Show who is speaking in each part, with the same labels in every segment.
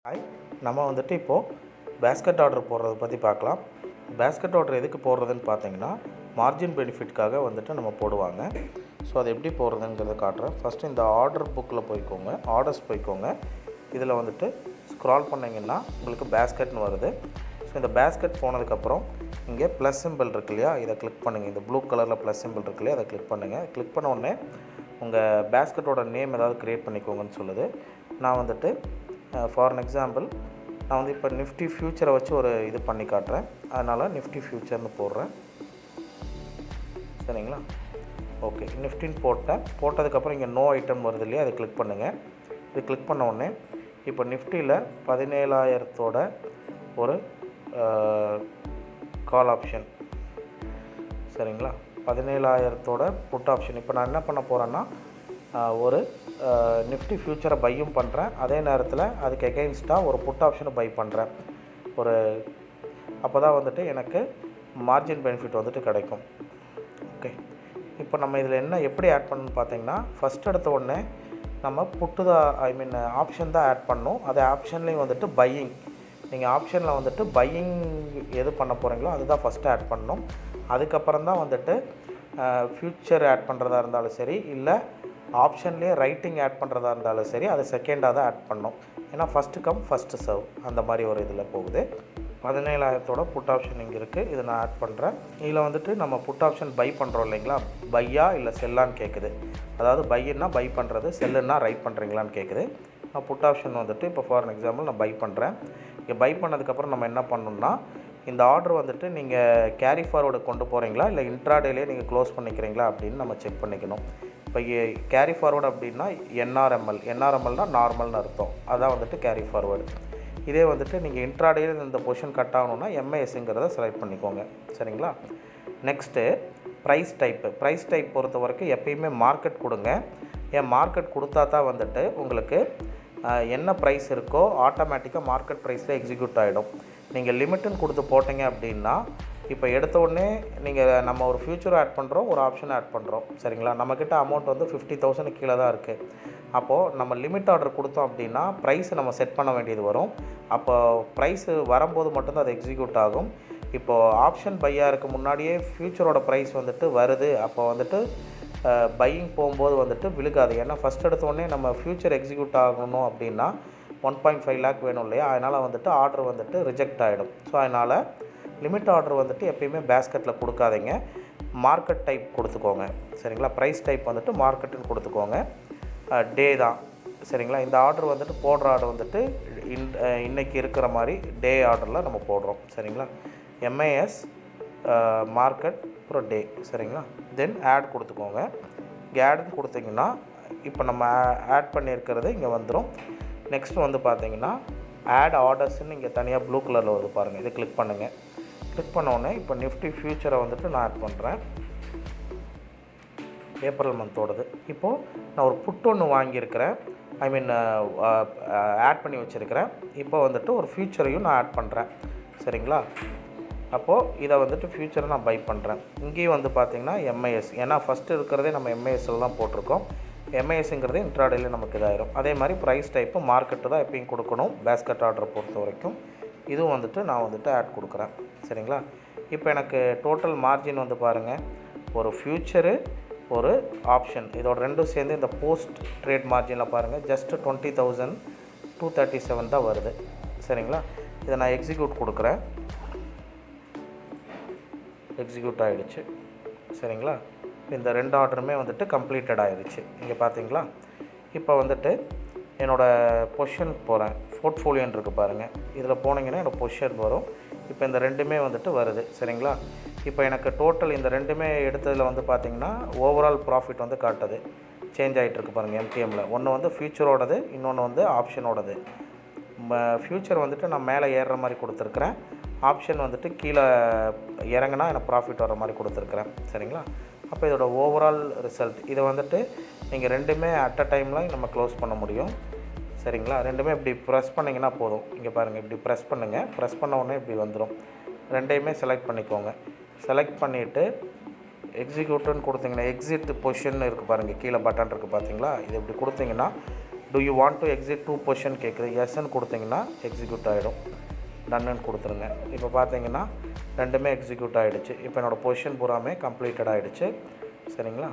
Speaker 1: Hi, நம்ம வந்துட்டு இப்போது பேஸ்கெட் ஆர்டர் போடுறத பற்றி பார்க்கலாம். பேஸ்கெட் ஆர்டர் எதுக்கு போடுறதுன்னு பார்த்தீங்கன்னா, மார்ஜின் பெனிஃபிட்காக வந்துட்டு நம்ம போடுவாங்க. ஸோ அது எப்படி போடுறதுங்கிறத காட்டுறேன். ஃபஸ்ட்டு இந்த ஆர்டர் புக்கில் போய்க்கோங்க, ஆர்டர்ஸ் போய்க்கோங்க. இதில் வந்துட்டு ஸ்க்ரால் பண்ணிங்கன்னா உங்களுக்கு பேஸ்கெட்னு வருது. ஸோ இந்த பேஸ்கெட் போனதுக்கப்புறம் இங்கே ப்ளஸ் சிம்பிள் இருக்கு இல்லையா, இதை கிளிக் பண்ணுங்கள். இந்த ப்ளூ கலரில் ப்ளஸ் சிம்பிள் இருக்கு இல்லையா, அதை கிளிக் பண்ணுங்கள். கிளிக் பண்ண உடனே உங்கள் பேஸ்கெட்டோட நேம் ஏதாவது க்ரியேட் பண்ணிக்கோங்கன்னு சொல்லுது. நான் வந்துட்டு ஃபார் அன் எக்ஸாம்பிள் நான் வந்து இப்போ நிஃப்டி ஃப்யூச்சரை வச்சு ஒரு இது பண்ணி காட்டுறேன். அதனால் நிஃப்டி ஃப்யூச்சர்னு போடுறேன். சரிங்களா? ஓகே, நிஃப்டின்னு போட்டதுக்கப்புறம் இங்கே நோ ஐட்டம் வருது இல்லையா, அதை கிளிக் பண்ணுங்கள். இது கிளிக் பண்ண உடனே இப்போ நிஃப்டியில் 17,000 ஒரு கால் ஆப்ஷன். சரிங்களா? 17,000 புட் ஆப்ஷன். இப்போ நான் என்ன பண்ண போகிறேன்னா, ஒரு நிஃப்டி ஃப்யூச்சரை பையும் பண்ணுறேன், அதே நேரத்தில் அதுக்கு எகெயின்ஸ்டாக ஒரு புட் ஆப்ஷனை பை பண்ணுறேன். அப்போ தான் வந்துட்டு எனக்கு மார்ஜின் பெனிஃபிட் வந்துட்டு கிடைக்கும். ஓகே, இப்போ நம்ம இதில் எப்படி ஆட் பண்ணணும்னு பார்த்தீங்கன்னா, ஃபஸ்ட் எடுத்த உடனே நம்ம புட்டு தான் ஆப்ஷன் தான் ஆட் பண்ணணும். அது ஆப்ஷன்லேயும் வந்துட்டு பையிங், நீங்கள் ஆப்ஷனில் வந்துட்டு பையிங் எது பண்ண போகிறீங்களோ அதுதான் ஃபஸ்ட்டு ஆட் பண்ணணும். அதுக்கப்புறம் தான் வந்துட்டு ஃப்யூச்சர் ஆட் பண்ணுறதா இருந்தாலும் சரி, இல்லை ஆப்ஷன்லேயே ரைட்டிங் ஆட் பண்ணுறதா இருந்தாலும் சரி, அது செகண்டாக தான் ஆட் பண்ணணும். ஏன்னா ஃபஸ்ட்டு கம் ஃபஸ்ட்டு சர்வ் அந்த மாதிரி ஒரு இதில் போகுது. 17,000 புட் ஆப்ஷன் இங்கே இருக்குது, இதை நான் ஆட் பண்ணுறேன். இதில் வந்துட்டு நம்ம புட் ஆப்ஷன் பை பண்ணுறோம் இல்லைங்களா, பையா இல்லை செல்லான்னு கேட்குது. அதாவது பையின்னா பை பண்ணுறது, செல்லுன்னா ரைட் பண்ணுறீங்களான்னு கேட்குது. நான் புட் ஆப்ஷன் வந்துட்டு இப்போ ஃபார் எக்ஸாம்பிள் நான் பை பண்ணுறேன். இங்கே பை பண்ணதுக்கப்புறம் நம்ம என்ன பண்ணணும்னா, இந்த ஆர்டர் வந்துட்டு நீங்கள் கேரி ஃபார்வர்டு கொண்டு போகிறீங்களா இல்லை இன்ட்ராடேலேயே நீங்கள் க்ளோஸ் பண்ணிக்கிறீங்களா அப்படின்னு நம்ம செக் பண்ணிக்கணும். இப்போ கேரி ஃபார்வர்டு அப்படின்னா என்ஆர்எம்எல்னால் நார்மல்னு அர்த்தம். அதான் வந்துட்டு கேரி ஃபார்வர்டு. இதே வந்துட்டு நீங்கள் இன்ட்ராடேயில் இந்த பொசிஷன் கட் ஆகணுன்னா எம்ஐஎஸ்ங்கிறத செலக்ட் பண்ணிக்கோங்க. சரிங்களா? நெக்ஸ்ட்டு ப்ரைஸ் டைப் பொறுத்த வரைக்கும் எப்பயுமே மார்க்கெட் கொடுங்க. ஏன் மார்க்கெட் கொடுத்தா தான் வந்துட்டு உங்களுக்கு என்ன ப்ரைஸ் இருக்கோ ஆட்டோமேட்டிக்காக மார்க்கெட் ப்ரைஸில் எக்ஸிக்யூட் ஆகிடும். நீங்கள் லிமிட்டுன்னு கொடுத்து போட்டிங்க அப்படின்னா, இப்போ எடுத்த உடனே நம்ம ஒரு ஃப்யூச்சர் ஆட் பண்ணுறோம், ஒரு ஆப்ஷன் ஆட் பண்ணுறோம். சரிங்களா? நம்மக்கிட்ட அமௌண்ட் வந்து 50,000 கீழே தான் இருக்குது. அப்போது நம்ம லிமிட் ஆர்டர் கொடுத்தோம் அப்படின்னா ப்ரைஸை நம்ம செட் பண்ண வேண்டியது வரும். அப்போ ப்ரைஸு வரும்போது மட்டும்தான் அது எக்ஸிக்யூட் ஆகும். இப்போது ஆப்ஷன் பையாருக்கு முன்னாடியே ஃப்யூச்சரோட ப்ரைஸ் வந்துட்டு வருது. அப்போ வந்துட்டு பையிங் போகும்போது வந்துட்டு விழுகாது. ஏன்னா ஃபஸ்ட் எடுத்தோடனே நம்ம ஃப்யூச்சர் எக்ஸிக்யூட் ஆகணும் அப்படின்னா 1.5 lakh வேணும் இல்லையா, அதனால் வந்துட்டு ஆர்டர் வந்துட்டு ரிஜெக்ட் ஆகிடும். ஸோ அதனால் லிமிட் ஆர்டர் வந்துட்டு எப்பயுமே பேஸ்கெட்டில் கொடுக்காதீங்க, மார்க்கெட் டைப் கொடுத்துக்கோங்க. சரிங்களா? ப்ரைஸ் டைப் வந்துட்டு மார்க்கெட்டுன்னு கொடுத்துக்கோங்க. டே தான். சரிங்களா? இந்த ஆர்டர் வந்துட்டு போடுற ஆர்டர் வந்துட்டு இன்றைக்கி இருக்கிற மாதிரி டே ஆர்டரில் நம்ம போடுறோம். சரிங்களா? எம்ஐஎஸ் மார்க்கெட் அப்புறம் டே. சரிங்களா? தென் ஆட் கொடுத்துக்கோங்க. இங்கே ஆடுன்னு கொடுத்தீங்கன்னா இப்போ நம்ம ஆட் பண்ணியிருக்கிறது இங்கே வந்துடும். நெக்ஸ்ட்டு வந்து பார்த்தீங்கன்னா ஆட் ஆர்டர்ஸ்ன்னு இங்கே தனியாக ப்ளூ கலரில் வருது பாருங்கள், இதை கிளிக் பண்ணுங்கள். கிளிக் பண்ணோடனே இப்போ நிஃப்டி ஃப்யூச்சரை வந்துட்டு நான் ஆட் பண்ணுறேன், ஏப்ரல் மந்தோடது. இப்போது நான் ஒரு புட் ஒன்று வாங்கியிருக்கிறேன், ஆட் பண்ணி வச்சுருக்கிறேன். இப்போ வந்துட்டு ஒரு ஃப்யூச்சரையும் நான் ஆட் பண்ணுறேன். சரிங்களா? அப்போது இதை வந்துட்டு ஃப்யூச்சரை நான் பை பண்ணுறேன். இங்கேயும் வந்து பார்த்திங்கன்னா எம்ஐஎஸ், ஏன்னா ஃபஸ்ட்டு இருக்கிறதே நம்ம எம்ஐஎஸ்ஸில் தான் போட்டிருக்கோம். எம்ஐஎஸ்ங்கிறது இன்ட்ராடேயில் நமக்கு இதாயிரும். அதே மாதிரி ப்ரைஸ் டைப்பு மார்க்கெட்டு தான் எப்பயும் கொடுக்கணும் பேஸ்கெட் ஆர்டர் பொறுத்த வரைக்கும். இதுவும் வந்துட்டு நான் வந்துட்டு ஆட் கொடுக்குறேன். சரிங்களா? இப்போ எனக்கு டோட்டல் மார்ஜின் வந்து பாருங்கள், ஒரு ஃப்யூச்சரு ஒரு ஆப்ஷன், இதோட ரெண்டும் சேர்ந்து இந்த போஸ்ட் ட்ரேட் மார்ஜினில் பாருங்கள் ஜஸ்ட் 20,237 தான் வருது. சரிங்களா? இதை நான் எக்ஸிக்யூட் கொடுக்குறேன். எக்ஸிக்யூட் ஆகிடுச்சு. சரிங்களா? இந்த 2 ஆர்டருமே வந்துட்டு கம்ப்ளீட்டட் ஆகிடுச்சு. இங்கே பார்த்தீங்களா? இப்போ வந்துட்டு என்னோடய பொசிஷன் போகிறேன், போர்ட்ஃபோலியோன்னு இருக்குது பாருங்கள், இதில் போனீங்கன்னா என்னோடய பொசிஷன் வரும். இப்போ இந்த ரெண்டுமே வந்துட்டு வருது. சரிங்களா? இப்போ எனக்கு டோட்டல் இந்த ரெண்டுமே எடுத்ததில் வந்து பார்த்திங்கன்னா ஓவரால் ப்ராஃபிட் வந்து காட்டுது, சேஞ்ச் ஆகிட்டுருக்கு பாருங்கள். எம்டிஎம்மில் ஒன்று வந்து ஃப்யூச்சரோடது, இன்னொன்று வந்து ஆப்ஷனோடது. ஃப்யூச்சர் வந்துட்டு நான் மேலே ஏறுற மாதிரி கொடுத்துருக்குறேன், ஆப்ஷன் வந்துட்டு கீழே இறங்கினா எனக்கு ப்ராஃபிட் வர மாதிரி கொடுத்துருக்குறேன். சரிங்களா? அப்போ இதோட ஓவரால் ரிசல்ட் இதை வந்துட்டு நீங்கள் ரெண்டுமே அட் அ டைமில் நம்ம க்ளோஸ் பண்ண முடியும். சரிங்களா? ரெண்டுமே இப்படி ப்ரெஸ் பண்ணிங்கன்னா போதும். இங்கே பாருங்கள், இப்படி ப்ரெஸ் பண்ணுங்கள். ப்ரெஸ் பண்ண உடனே இப்படி வந்துடும். ரெண்டையுமே செலக்ட் பண்ணிக்கோங்க. செலக்ட் பண்ணிவிட்டு எக்ஸிக்யூட்டுன்னு கொடுத்தீங்கன்னா எக்ஸிட் பொசிஷன் இருக்குது பாருங்கள், கீழே பட்டன் இருக்குது பார்த்தீங்களா, இது இப்படி கொடுத்தீங்கன்னா to you want to exit 2 position கேட்குது. எஸ்ன்னு கொடுத்தீங்கன்னா எக்ஸிக்யூட் ஆகிடும். டன்னு கொடுத்துருங்க. இப்போ பார்த்தீங்கன்னா ரெண்டுமே எக்ஸிக்யூட் ஆகிடுச்சு. இப்போ என்னோடய பொசிஷன் பூராமே கம்ப்ளீட்டட் ஆகிடுச்சு. சரிங்களா?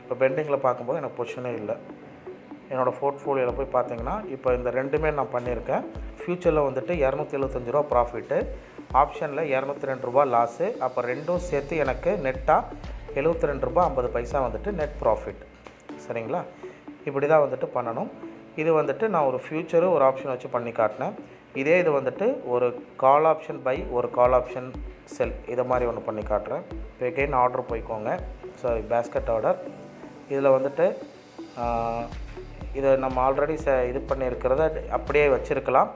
Speaker 1: இப்போ பெண்டிங்கில் பார்க்கும்போது எனக்கு பொசிஷனே இல்லை. என்னோடய போர்ட்ஃபோலியோவில் போய் பார்த்தீங்கன்னா இப்போ இந்த ரெண்டுமே நான் பண்ணியிருக்கேன். ஃப்யூச்சரில் வந்துட்டு ரூ. 275 ப்ராஃபிட்டு, ஆப்ஷனில் ரூ. 202 லாஸு. அப்போ ரெண்டும் சேர்த்து எனக்கு நெட்டாக ரூ. 72.50 வந்துட்டு நெட் ப்ராஃபிட். சரிங்களா? இப்படி தான் வந்துட்டு பண்ணணும். இது வந்துட்டு நான் ஒரு ஃப்யூச்சரு ஒரு ஆப்ஷன் வச்சு பண்ணி காட்டினேன். இதே இது வந்துட்டு ஒரு கால் ஆப்ஷன் பை, ஒரு கால் ஆப்ஷன் செல், இதை மாதிரி ஒன்று பண்ணி காட்டுறேன். இப்போ எகைன் ஆர்டர் போய்க்கோங்க. Sorry, basket order. இதில் வந்துட்டு இதை நம்ம ஆல்ரெடி இது பண்ணியிருக்கிறத அப்படியே வச்சுருக்கலாம்.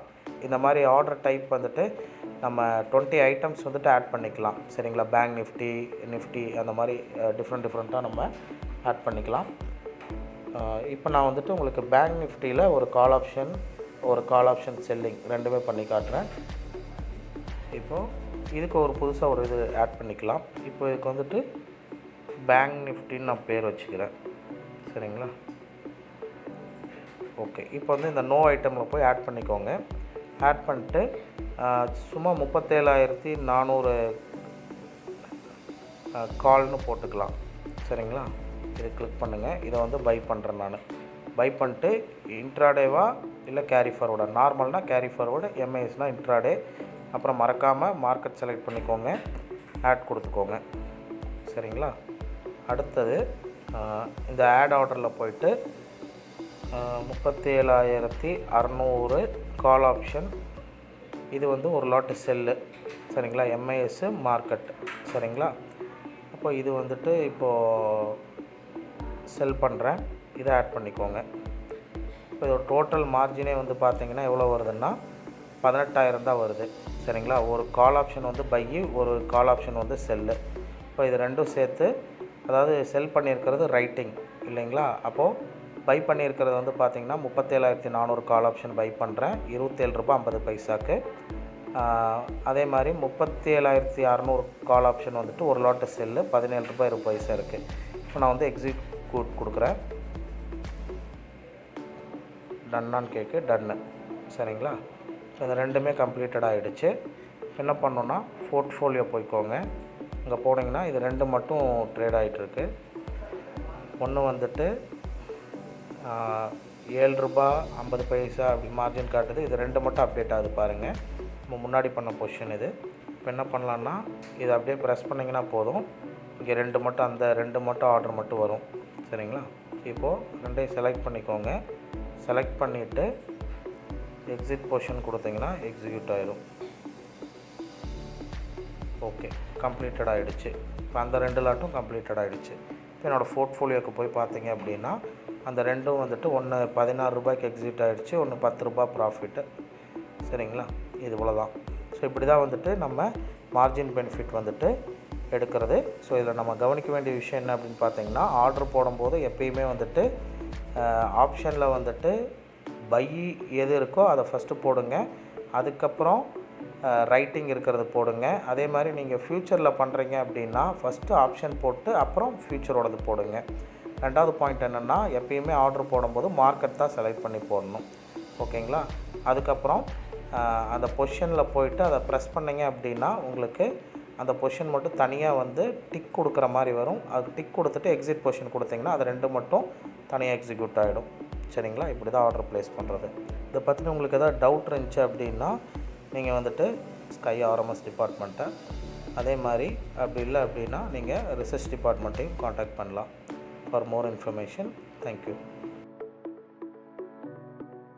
Speaker 1: இந்த மாதிரி ஆர்டர் டைப் வந்துட்டு நம்ம 20 ஐட்டம்ஸ் வந்துட்டு ஆட் பண்ணிக்கலாம். சரிங்களா? பேங்க் நிஃப்டி அந்த மாதிரி டிஃப்ரெண்ட்டாக நம்ம ஆட் பண்ணிக்கலாம். இப்போ நான் வந்துட்டு உங்களுக்கு பேங்க் நிஃப்டியில் ஒரு கால் ஆப்ஷன் செல்லிங் ரெண்டுமே பண்ணி காட்டுறேன். இப்போது இதுக்கு ஒரு புதுசாக ஒரு இது ஆட் பண்ணிக்கலாம். இப்போ இதுக்கு வந்துட்டு பேங்க் நிஃப்டின்னு நான் பேர் வச்சுக்கிறேன். சரிங்களா? ஓகே. இப்போ வந்து இந்த நோ ஐட்டமில் போய் ஆட் பண்ணிக்கோங்க. ஆட் பண்ணிட்டு சும்மா 37,400 கால்னு போட்டுக்கலாம். சரிங்களா? இது கிளிக் பண்ணுங்கள். இதை வந்து பை பண்ணுறேன். நான் பை பண்ணிட்டு இன்ட்ராடேவா இல்லை கேரி ஃபார்வர்டா? நார்மல்னால் கேரி ஃபார்வர்டு, எம்ஐஎஸ்னால் இன்ட்ராடே. அப்புறம் மறக்காமல் மார்க்கெட் செலக்ட் பண்ணிக்கோங்க, ஆட் கொடுத்துக்கோங்க. சரிங்களா? அடுத்தது இந்த ஆட் ஆர்டரில் போயிட்டு 37,600 கால் ஆப்ஷன். இது வந்து ஒரு லாட்டு செல்லு. சரிங்களா? எம்ஐஎஸ்ஸு மார்க்கெட். சரிங்களா? அப்போ இது வந்துட்டு இப்போது செல் பண்ணுறேன். இதை ஆட் பண்ணிக்கோங்க. இப்போ இதோட டோட்டல் மார்ஜினே வந்து பார்த்திங்கன்னா எவ்வளோ வருதுன்னா 18,000 தான் வருது. சரிங்களா? ஒரு கால் ஆப்ஷன் வந்து பை, ஒரு கால் ஆப்ஷன் வந்து செல்லு. இப்போ இது ரெண்டும் சேர்த்து, அதாவது செல் பண்ணியிருக்கிறது ரைட்டிங் இல்லைங்களா? அப்போது பை பண்ணியிருக்கிறது வந்து பார்த்திங்கன்னா 37,400 கால் ஆப்ஷன் பை பண்ணுறேன் ரூ. 27.50. அதே மாதிரி 37,600 கால் ஆப்ஷன் வந்துட்டு ஒரு லாட்டு செல்லு ரூ. 17.20 இருக்குது. இப்போ நான் வந்து எக்ஸிக்யூட் கொடுக்குறேன். டன்னான்னு கேட்கு, டன்னு. சரிங்களா? இந்த ரெண்டுமே கம்ப்ளீட்டட் ஆகிடுச்சு. என்ன பண்ணோன்னா போர்ட்ஃபோலியோ போய்க்கோங்க. இங்கே போனீங்கன்னா இது ரெண்டு மட்டும் ட்ரேட் ஆகிட்டுருக்கு. ஒன்று வந்துட்டு ரூ. 7.50 அப்படி மார்ஜின் காட்டுது. இது ரெண்டு மட்டும் அப்டேட் ஆகுது பாருங்கள். நம்ம முன்னாடி பண்ண பொசிஷன் இது. இப்போ என்ன பண்ணலான்னா இதை அப்படியே ப்ரெஸ் பண்ணிங்கன்னா போதும். இங்கே ரெண்டு மட்டும் ஆர்டர் மட்டும் வரும். சரிங்களா? இப்போது ரெண்டையும் செலக்ட் பண்ணிக்கோங்க. செலக்ட் பண்ணிவிட்டு எக்ஸிட் பொசிஷன் கொடுத்தீங்கன்னா எக்ஸிக்யூட் ஆகிடும். ஓகே, கம்ப்ளீட்டட் ஆகிடுச்சு. இப்போ அந்த ரெண்டு லாட்டும் கம்ப்ளீட்டட் ஆகிடுச்சு. இப்போ என்னோடய போர்ட்ஃபோலியோக்கு போய் பார்த்தீங்க அப்படின்னா அந்த ரெண்டும் வந்துட்டு ஒன்று ரூ. 16 எக்ஸிட் ஆகிடுச்சு, ஒன்று ரூ. 10 ப்ராஃபிட்டு. சரிங்களா? இது இவ்வளோதான். ஸோ இப்படி தான் வந்துட்டு நம்ம மார்ஜின் பெனிஃபிட் வந்துட்டு எடுக்கிறது. ஸோ இதில் நம்ம கவனிக்க வேண்டிய விஷயம் என்ன அப்படின்னு பார்த்தீங்கன்னா, ஆர்டர் போடும்போது எப்பயுமே வந்துட்டு ஆப்ஷனில் வந்துட்டு பை எது இருக்கோ அதை ஃபஸ்ட்டு போடுங்க. அதுக்கப்புறம் ரைட்டிங் இருக்கிறது போடுங்க. அதே மாதிரி நீங்கள் ஃப்யூச்சரில் பண்ணுறீங்க அப்படின்னா ஃபஸ்ட்டு ஆப்ஷன் போட்டு அப்புறம் ஃப்யூச்சரோடது போடுங்க. ரெண்டாவது பாயிண்ட் என்னென்னா, எப்பயுமே ஆர்டர் போடும்போது மார்க்கெட் தான் செலக்ட் பண்ணி போடணும். ஓகேங்களா? அதுக்கப்புறம் அந்த பொசிஷனில் போயிட்டு அதை ப்ரெஸ் பண்ணிங்க அப்படின்னா உங்களுக்கு அந்த பொசிஷன் மட்டும் தனியாக வந்து டிக் கொடுக்குற மாதிரி வரும். அது டிக் கொடுத்துட்டு எக்ஸிட் பொசிஷன் கொடுத்தீங்கன்னா அது ரெண்டு மட்டும் தனியாக எக்ஸிக்யூட் ஆகிடும். சரிங்களா? இப்படி தான் ஆர்டர் ப்ளேஸ் பண்ணுறது. இதை பற்றி உங்களுக்கு எதாவது டவுட் இருந்துச்சு அப்படின்னா நீங்கள் வந்துட்டு ஸ்கை ஆர்எம்எஸ் டிபார்ட்மெண்ட்டை, அதே மாதிரி அப்படி இல்லை அப்படின்னா நீங்கள் ரிசர்ச் டிபார்ட்மெண்ட்டையும் காண்டாக்ட் பண்ணலாம். For more information. தேங்க்யூ.